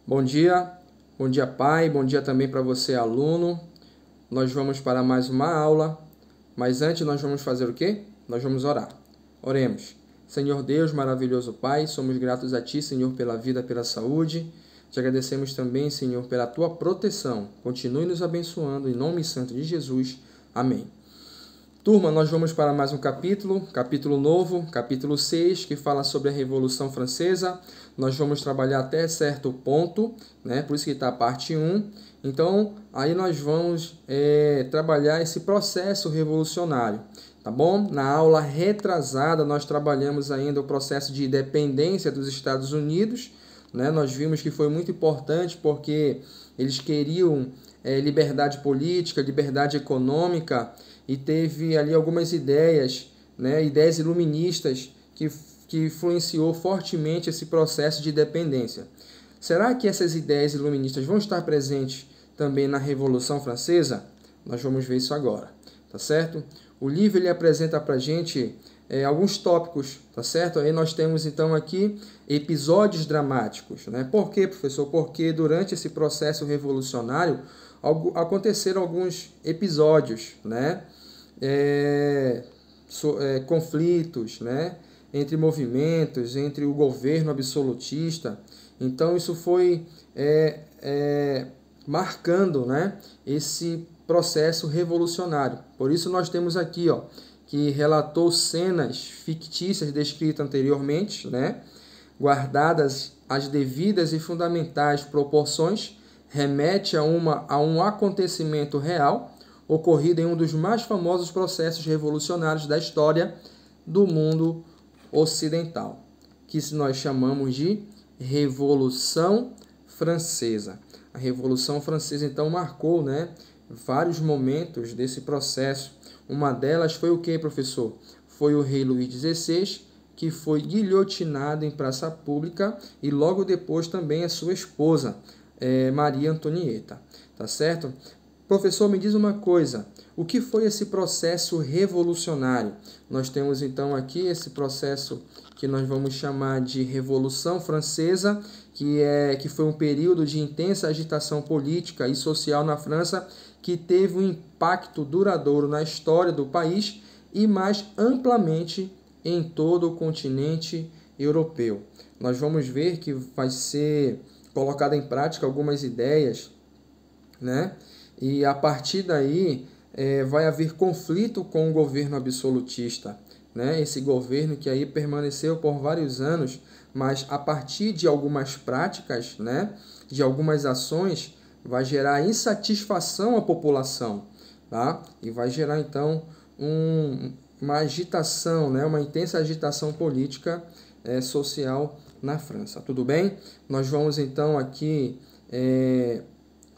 Bom dia pai, bom dia também para você aluno. Nós vamos para mais uma aula, mas antes nós vamos fazer o quê? Nós vamos orar. Oremos. Senhor Deus, maravilhoso Pai, somos gratos a Ti, Senhor, pela vida, pela saúde. Te agradecemos também, Senhor, pela Tua proteção. Continue nos abençoando, em nome santo de Jesus. Amém. Turma, nós vamos para mais um capítulo novo, capítulo 6, que fala sobre a Revolução Francesa. Nós vamos trabalhar até certo ponto, né? Por isso que está a parte 1. Então, aí nós vamos trabalhar esse processo revolucionário, tá bom? Na aula retrasada, nós trabalhamos ainda o processo de independência dos Estados Unidos, né? Nós vimos que foi muito importante porque eles queriam liberdade política, liberdade econômica, e teve ali algumas ideias, né, ideias iluministas que influenciou fortemente esse processo de independência. Será que essas ideias iluministas vão estar presentes também na Revolução Francesa? Nós vamos ver isso agora, tá certo? O livro ele apresenta para a gente alguns tópicos, tá certo? Aí nós temos então aqui episódios dramáticos, né? Por quê, professor? Porque durante esse processo revolucionário aconteceram alguns episódios, né? Conflitos, né? Entre movimentos, entre o governo absolutista. Então isso foi marcando, né, esse processo revolucionário. Por isso nós temos aqui, ó, que relatou cenas fictícias descritas anteriormente, né, guardadas as devidas e fundamentais proporções, remete a um acontecimento real ocorrido em um dos mais famosos processos revolucionários da história do mundo ocidental, que nós chamamos de Revolução Francesa. A Revolução Francesa, então, marcou, né, vários momentos desse processo. Uma delas foi o que, professor? Foi o rei Luís XVI, que foi guilhotinado em praça pública, e logo depois também a sua esposa, Maria Antonieta. Tá certo? Professor, me diz uma coisa, o que foi esse processo revolucionário? Nós temos então aqui esse processo que nós vamos chamar de Revolução Francesa, que foi um período de intensa agitação política e social na França, que teve um impacto duradouro na história do país e mais amplamente em todo o continente europeu. Nós vamos ver que vai ser colocada em prática algumas ideias, né? E a partir daí vai haver conflito com o governo absolutista, né? Esse governo que aí permaneceu por vários anos, mas a partir de algumas práticas, né, de algumas ações, vai gerar insatisfação à população, tá? E vai gerar então uma agitação, né, uma intensa agitação política social na França. Tudo bem? Nós vamos então aqui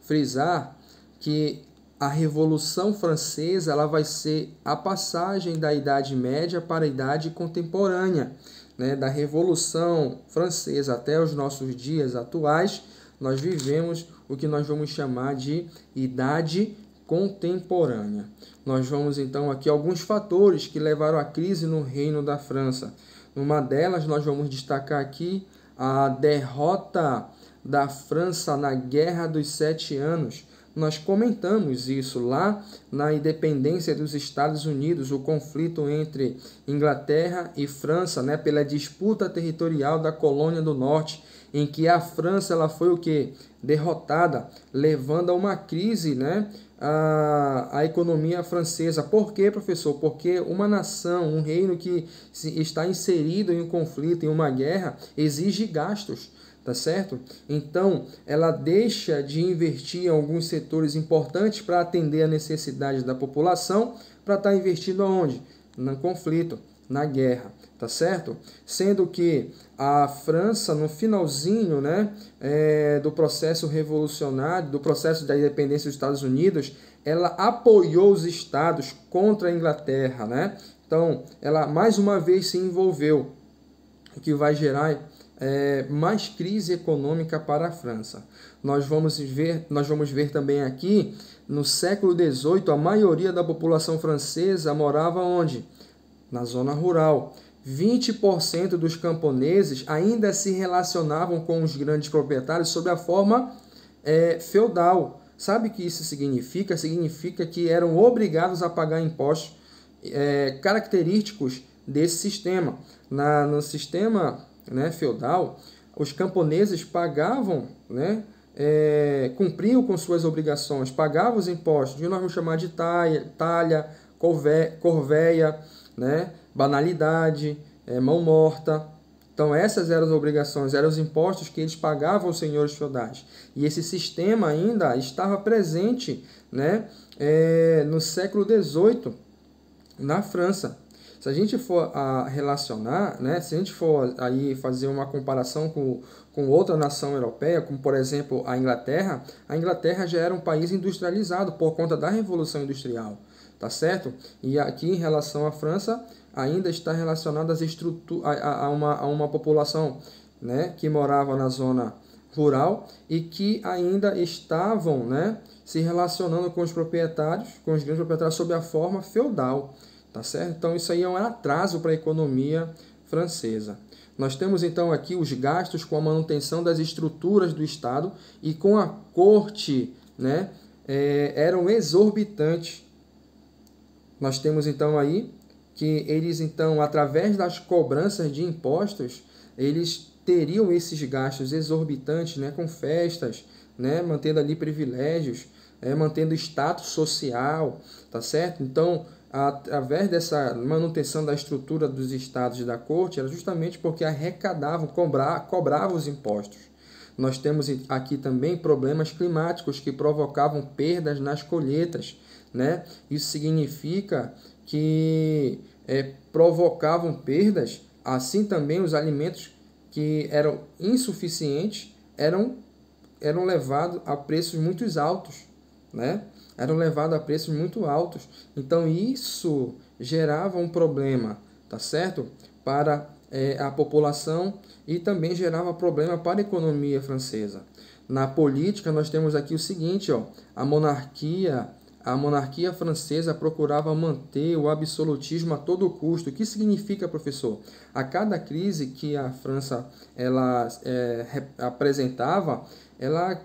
frisar que a Revolução Francesa ela vai ser a passagem da Idade Média para a Idade Contemporânea, né? Da Revolução Francesa até os nossos dias atuais, nós vivemos o que nós vamos chamar de Idade Contemporânea. Nós vamos então aqui alguns fatores que levaram à crise no Reino da França. Uma delas nós vamos destacar aqui a derrota da França na Guerra dos 7 Anos. Nós comentamos isso lá na independência dos Estados Unidos, o conflito entre Inglaterra e França, né, pela disputa territorial da Colônia do Norte, em que a França ela foi o quê? Derrotada, levando a uma crise, né, a economia francesa. Por quê, professor? Porque uma nação, um reino que está inserido em um conflito, em uma guerra, exige gastos. Tá certo? Então, ela deixa de investir em alguns setores importantes para atender a necessidade da população, para estar investindo aonde? No conflito, na guerra, tá certo? Sendo que a França, no finalzinho, né, do processo revolucionário, do processo da independência dos Estados Unidos, ela apoiou os estados contra a Inglaterra, né? Então, ela mais uma vez se envolveu, o que vai gerar mais crise econômica para a França. Nós vamos ver também aqui, no século XVIII, a maioria da população francesa morava onde? Na zona rural. 20% dos camponeses ainda se relacionavam com os grandes proprietários sob a forma feudal. Sabe o que isso significa? Significa que eram obrigados a pagar impostos característicos desse sistema. No sistema, né, feudal, os camponeses pagavam, né, cumpriam com suas obrigações, pagavam os impostos, que nós vamos chamar de talha, corvéia, né, banalidade, mão morta. Então essas eram as obrigações, eram os impostos que eles pagavam aos senhores feudais. E esse sistema ainda estava presente, né, no século XVIII, na França. Se a gente for relacionar, né, se a gente for aí fazer uma comparação com outra nação europeia, como por exemplo a Inglaterra já era um país industrializado por conta da Revolução Industrial, tá certo? E aqui em relação à França, ainda está relacionado a uma população, né, que morava na zona rural e que ainda estavam, né, se relacionando com os proprietários, com os grandes proprietários sob a forma feudal. Tá certo? Então, isso aí é um atraso para a economia francesa. Nós temos, então, aqui os gastos com a manutenção das estruturas do Estado e com a corte, né, eram exorbitantes. Nós temos, então, aí que eles, então, através das cobranças de impostos, eles teriam esses gastos exorbitantes, né, com festas, né, mantendo ali privilégios, mantendo status social, tá certo? Então, através dessa manutenção da estrutura dos estados e da corte, era justamente porque arrecadavam, cobravam os impostos. Nós temos aqui também problemas climáticos que provocavam perdas nas colheitas, né? Isso significa que provocavam perdas, assim também os alimentos que eram insuficientes eram levados a preços muito altos, né? Eram levados a preços muito altos. Então, isso gerava um problema, tá certo? Para a população e também gerava problema para a economia francesa. Na política, nós temos aqui o seguinte, ó, a monarquia francesa procurava manter o absolutismo a todo custo. O que significa, professor? A cada crise que a França apresentava, ela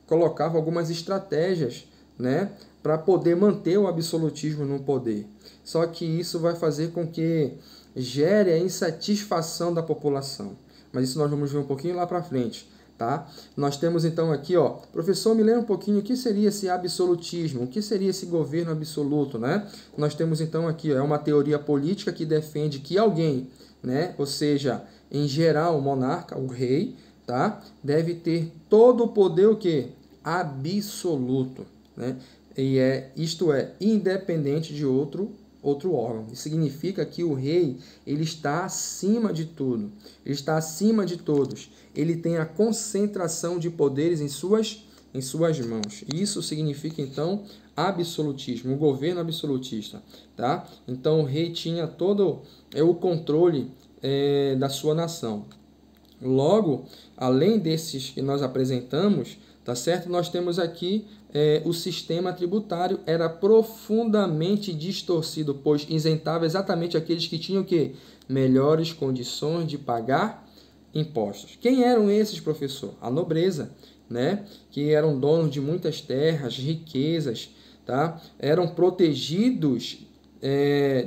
colocava algumas estratégias, né, para poder manter o absolutismo no poder. Só que isso vai fazer com que gere a insatisfação da população. Mas isso nós vamos ver um pouquinho lá para frente, tá? Nós temos então aqui, ó, professor, me lembra um pouquinho o que seria esse absolutismo, o que seria esse governo absoluto, né? Nós temos então aqui, ó, uma teoria política que defende que alguém, né, ou seja, em geral o monarca, o rei, tá, deve ter todo o poder o quê? Absoluto, né? E isto é, independente de outro órgão. Isso significa que o rei, ele está acima de tudo, ele está acima de todos, ele tem a concentração de poderes em suas mãos. Isso significa, então, absolutismo, o governo absolutista, tá? Então, o rei tinha todo o controle da sua nação. Logo, além desses que nós apresentamos, tá certo? Nós temos aqui o sistema tributário era profundamente distorcido, pois isentava exatamente aqueles que tinham o quê? Melhores condições de pagar impostos. Quem eram esses, professor? A nobreza, né? Que eram donos de muitas terras, riquezas, tá? Eram protegidos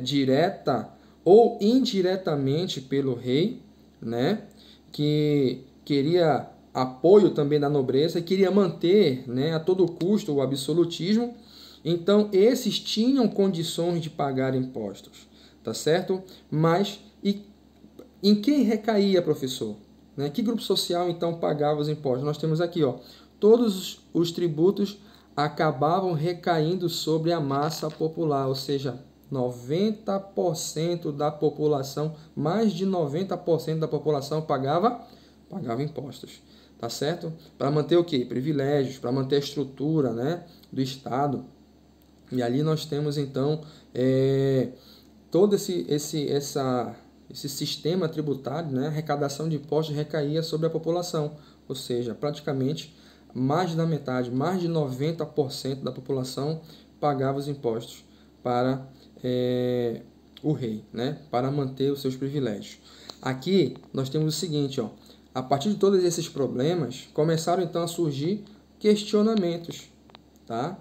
direta ou indiretamente pelo rei, né? Que queria apoio também da nobreza e queria manter, né, a todo custo o absolutismo. Então, esses tinham condições de pagar impostos, tá certo? Mas em quem recaía, professor? Né? Que grupo social, então, pagava os impostos? Nós temos aqui, ó, todos os tributos acabavam recaindo sobre a massa popular, ou seja, 90% da população, mais de 90% da população pagava impostos, tá certo? Para manter o quê? Privilégios, para manter a estrutura, né, do Estado. E ali nós temos, então, todo esse sistema tributário, né, arrecadação de impostos recaía sobre a população, ou seja, praticamente mais da metade, mais de 90% da população pagava os impostos para o rei, né, para manter os seus privilégios. Aqui nós temos o seguinte, ó, a partir de todos esses problemas, começaram então a surgir questionamentos, tá?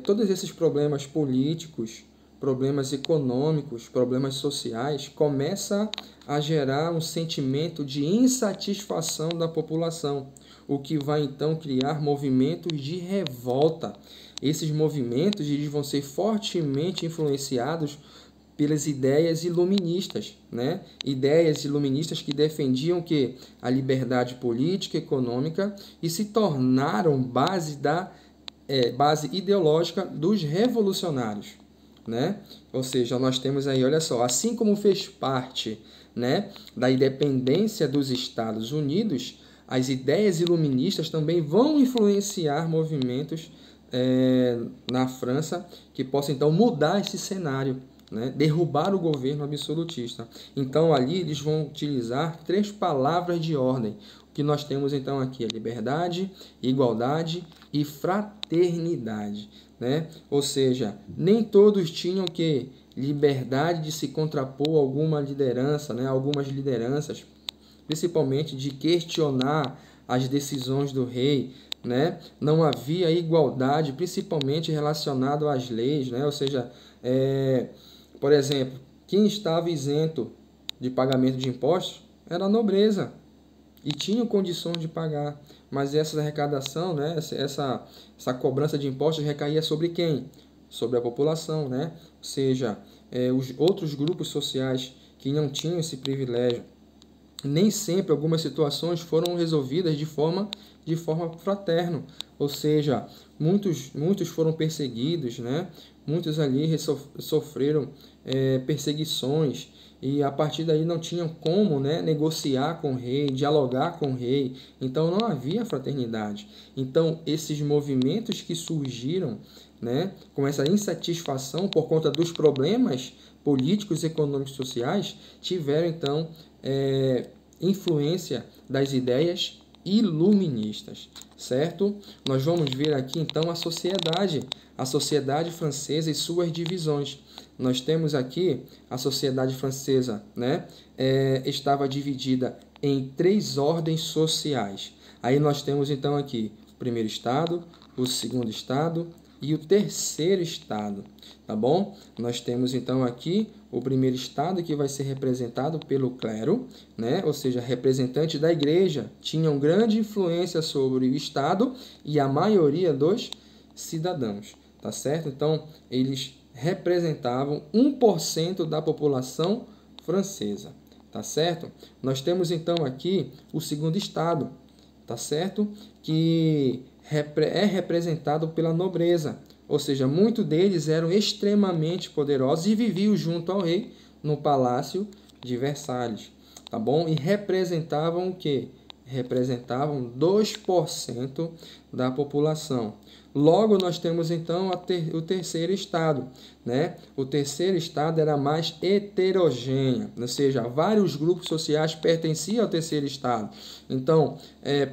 Todos esses problemas políticos, problemas econômicos, problemas sociais, começa a gerar um sentimento de insatisfação da população, o que vai então criar movimentos de revolta. Esses movimentos eles vão ser fortemente influenciados pelas ideias iluministas, né? Ideias iluministas que defendiam que a liberdade política e econômica e se tornaram base ideológica dos revolucionários, né? Ou seja, nós temos aí, olha só, assim como fez parte, né, da independência dos Estados Unidos, as ideias iluministas também vão influenciar movimentos na França que possam então mudar esse cenário, né? Derrubar o governo absolutista. Então ali eles vão utilizar 3 palavras de ordem. O que nós temos então aqui é liberdade, igualdade e fraternidade, né? Ou seja, nem todos tinham que liberdade de se contrapor a alguma liderança, né? Algumas lideranças, principalmente de questionar as decisões do rei, né? Não havia igualdade, principalmente relacionado às leis, né? Ou seja, por exemplo, quem estava isento de pagamento de impostos era a nobreza e tinham condições de pagar, mas essa arrecadação, né? Essa cobrança de impostos recaía sobre quem? Sobre a população, né? Ou seja, os outros grupos sociais que não tinham esse privilégio. Nem sempre algumas situações foram resolvidas de forma fraterna, ou seja, muitos foram perseguidos, né? Muitos ali sofreram perseguições e a partir daí não tinham como, né, negociar com o rei, dialogar com o rei, então não havia fraternidade. Então esses movimentos que surgiram, né, com essa insatisfação por conta dos problemas políticos, econômicos e sociais, tiveram então influência das ideias iluministas, certo? Nós vamos ver aqui então a sociedade francesa e suas divisões. Nós temos aqui a sociedade francesa, né? Estava dividida em 3 ordens sociais. Aí nós temos então aqui o primeiro estado, o segundo estado e o terceiro estado, tá bom? Nós temos então aqui o primeiro estado que vai ser representado pelo clero, né? Ou seja, representantes da igreja tinham grande influência sobre o estado e a maioria dos cidadãos, tá certo? Então, eles representavam 1% da população francesa, tá certo? Nós temos então aqui o segundo estado, tá certo? Que é representado pela nobreza, ou seja, muitos deles eram extremamente poderosos e viviam junto ao rei no palácio de Versalhes, tá bom? E representavam o quê? Representavam 2% da população. Logo, nós temos então o terceiro estado, né? O terceiro estado era mais heterogêneo, ou seja, vários grupos sociais pertenciam ao terceiro estado. Então,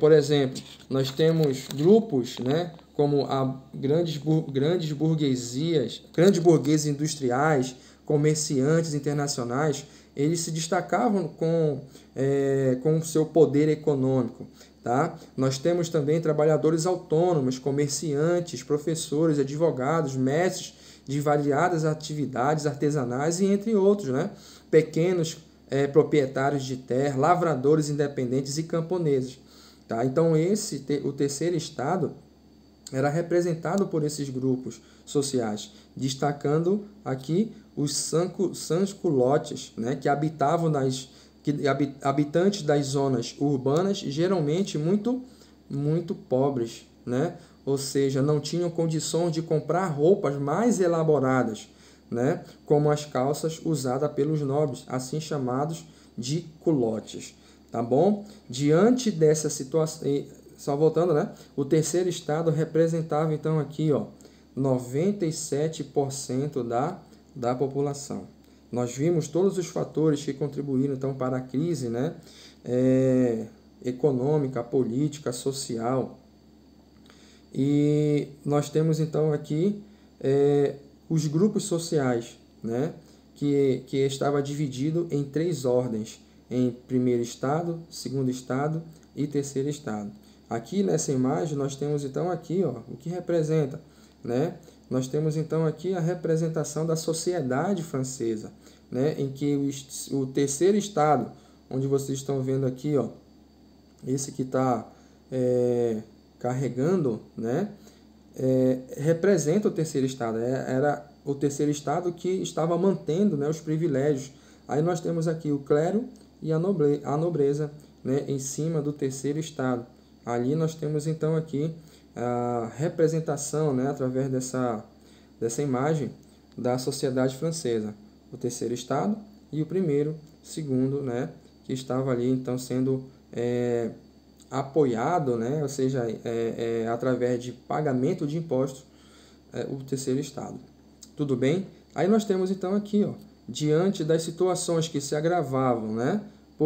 por exemplo, nós temos grupos, né? Como grandes burguesias, grandes burgueses industriais, comerciantes internacionais, eles se destacavam com o seu poder econômico. Tá? Nós temos também trabalhadores autônomos, comerciantes, professores, advogados, mestres de variadas atividades artesanais e entre outros, né? Pequenos proprietários de terra, lavradores independentes e camponeses. Tá? Então o terceiro estado era representado por esses grupos sociais, destacando aqui os sans-culottes, né? Que habitavam habitantes das zonas urbanas, geralmente muito pobres, né? Ou seja, não tinham condições de comprar roupas mais elaboradas, né? Como as calças usadas pelos nobres, assim chamados de culottes, tá bom? Diante dessa situação, só voltando, né? O terceiro estado representava então aqui, ó, 97% da população. Nós vimos todos os fatores que contribuíram então para a crise, né? Econômica, política, social. E nós temos então aqui os grupos sociais, né? que estava dividido em 3 ordens, em primeiro estado, segundo estado e terceiro estado. Aqui nessa imagem nós temos então aqui, ó, o que representa, né? Nós temos então aqui a representação da sociedade francesa, né? Em que o terceiro estado, onde vocês estão vendo aqui, ó, esse que está carregando, né? Representa o terceiro estado, era o terceiro estado que estava mantendo, né, os privilégios. Aí nós temos aqui o clero e a nobreza, né, em cima do terceiro estado. Ali nós temos então aqui a representação, né, através dessa imagem da sociedade francesa. O terceiro estado e o primeiro, segundo, né, que estava ali então sendo apoiado, né, ou seja, através de pagamento de impostos, o terceiro estado. Tudo bem? Aí nós temos então aqui, ó, diante das situações que se agravavam, né,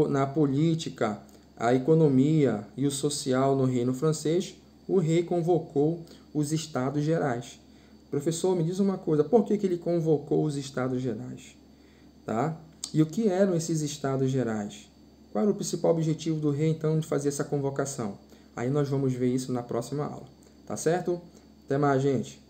na política, a economia e o social no reino francês, o rei convocou os Estados Gerais. Professor, me diz uma coisa, por que ele convocou os Estados Gerais? Tá? E o que eram esses Estados Gerais? Qual era o principal objetivo do rei, então, de fazer essa convocação? Aí nós vamos ver isso na próxima aula. Tá certo? Até mais, gente!